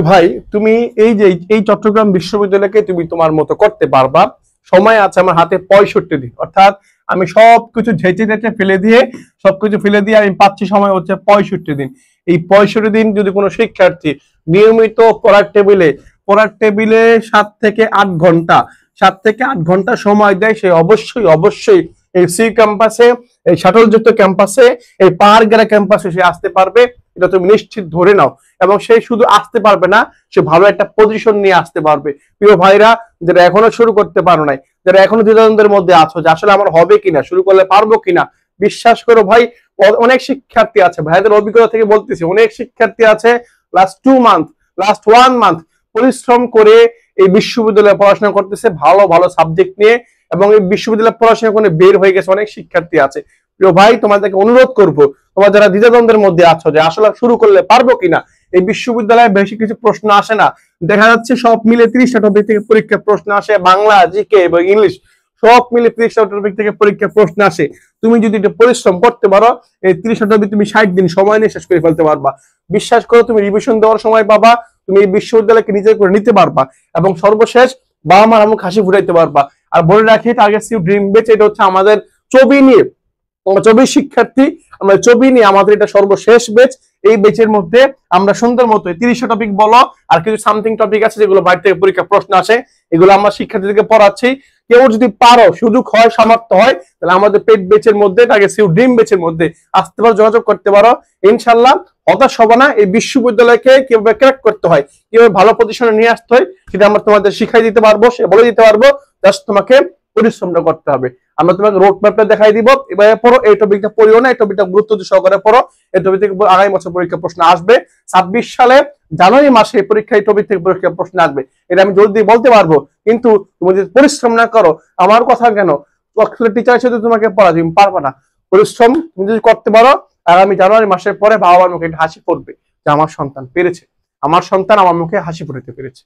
ভাই তুমি এই যে এই চট্টগ্রাম বিশ্ববিদ্যালয়কে তুমি তোমার মতো করতে পারবা। সময় আছে আমার হাতে 65 দিন, অর্থাৎ আমি সবকিছু ঝেঁচে ফেলে দিয়ে আমি পাচ্ছি সময় হচ্ছে 65 দিন। এই 65 দিন যদি কোনো শিক্ষার্থী নিয়মিত পড়ার টেবিলে 7 থেকে 8 ঘন্টা সময় দেয়, সে অবশ্যই এই সি ক্যাম্পাসে, এই শাটলযুক্ত ক্যাম্পাসে, এই পাহাড় গেরা ক্যাম্পাসে সে আসতে পারবে। এটা তুমি নিশ্চিত ধরে নাও। এবং সে শুধু আসতে পারবে না, সে ভালো একটা পজিশন নিয়ে আসতে পারবে। প্রিয় ভাইরা, যারা এখনো শুরু করতে পারো নাই, যারা এখনো দ্বিধাদ্বন্দ্বের মধ্যে আছো যে আসলে আমার হবে কিনা, শুরু করলে পারবো কিনা, বিশ্বাস করো ভাই, অনেক শিক্ষার্থী আছে, ভাইদের অভিজ্ঞতা থেকে বলতেছি, অনেক শিক্ষার্থী আছে লাস্ট 2 মান্থ, লাস্ট 1 মান্থ পরিশ্রম করে এই বিশ্ববিদ্যালয়ে পড়াশোনা করতেছে ভালো ভালো সাবজেক্ট নিয়ে, এবং এই বিশ্ববিদ্যালয়ে পড়াশোনা করে বের হয়ে গেছে অনেক শিক্ষার্থী আছে। প্রিয় ভাই, তোমাদেরকে অনুরোধ করবো, তোমরা যারা দ্বিধাদ্বন্দ্বের মধ্যে আছো যে আসলে শুরু করলে পারবো কিনা, এই বিশ্ববিদ্যালয়ে বেশি কিছু প্রশ্ন আসে না। দেখা যাচ্ছে সব মিলে 30টা টপিক থেকে পরীক্ষা প্রশ্ন আসে, বাংলা, জিকে এবং ইংলিশ সব মিলে 30টা টপিক থেকে পরীক্ষা প্রশ্ন আসে। তুমি যদি এটা পরিশ্রম করতে পারো, এই 30টা টপিক তুমি 60 দিন সময় নিয়ে শেষ করে ফেলতে পারবা। বিশ্বাস করো, তুমি রিভিশন দেওয়ার সময় পাবা, তুমি এই বিশ্ববিদ্যালয়কে নিজের করে নিতে পারবা, এবং সর্বশেষ বাবা মার মুখ হাসি ফুটাইতে পারবা। আর বলে রাখি, টার্গেট সিউ ড্রিম বেচ, এটা হচ্ছে আমাদের ছবি নিয়ে, আমরা 24 শিক্ষার্থী, আমরা ছবি নিয়ে আমাদের এটা সর্বশেষ বেচ। এই বেচের মধ্যে আমরা সুন্দর মতো 30টা টপিক বলো আর কিছু সামথিং টপিক আছে যেগুলো বাইরে থেকে পরীক্ষা প্রশ্ন আসে, এগুলো আমরা শিক্ষার্থীদেরকে পড়াচ্ছি। কেউ যদি পারো, সুযোগ হয়, সামর্থ্য হয়, তাহলে আমাদের পেড বেচের মধ্যে, টার্গেট সিউ ড্রিম বেচের মধ্যে আসতে পারো, যোগাযোগ করতে পারো। ইনশাল্লাহ হতাশ হবে না। এই বিশ্ববিদ্যালয়কে কিভাবে ক্র্যাক করতে হয়, কিভাবে ভালো পজিশনে নিয়ে আসতে হয়, সেটা আমরা তোমাদের শিখাই দিতে পারবো, সে বলে দিতে পারবো। জাস্ট তোমাকে পরিশ্রমটা করতে হবে। আমরা তোমাকে রোড ম্যাপটা দেখাই দিব, এবারে পড়ো, এই টপিকটা পড়িও না, এই টপিকটা গুরুত্ব সহকারে পড়ো। এই টপিক থেকে আগামী বছর পরীক্ষা প্রশ্ন আসবে। 26 সালে জানুয়ারি মাসে পরীক্ষা, এই টপিক থেকে পরীক্ষা প্রশ্ন আসবে, এটা আমি জলদি বলতে পারবো। কিন্তু তুমি যদি পরিশ্রম না করো, আমার কথা কেন, টিচার হিসেবে তোমাকে পড়া, তুমি পারবা না। পরিশ্রম তুমি যদি করতে পারো, আগামী জানুয়ারি মাসের পরে বাবা মার মুখে হাসি পড়বে যে আমার সন্তান পেরেছে, আমার সন্তান আমার মুখে হাসি ফুটাতে পেরেছে।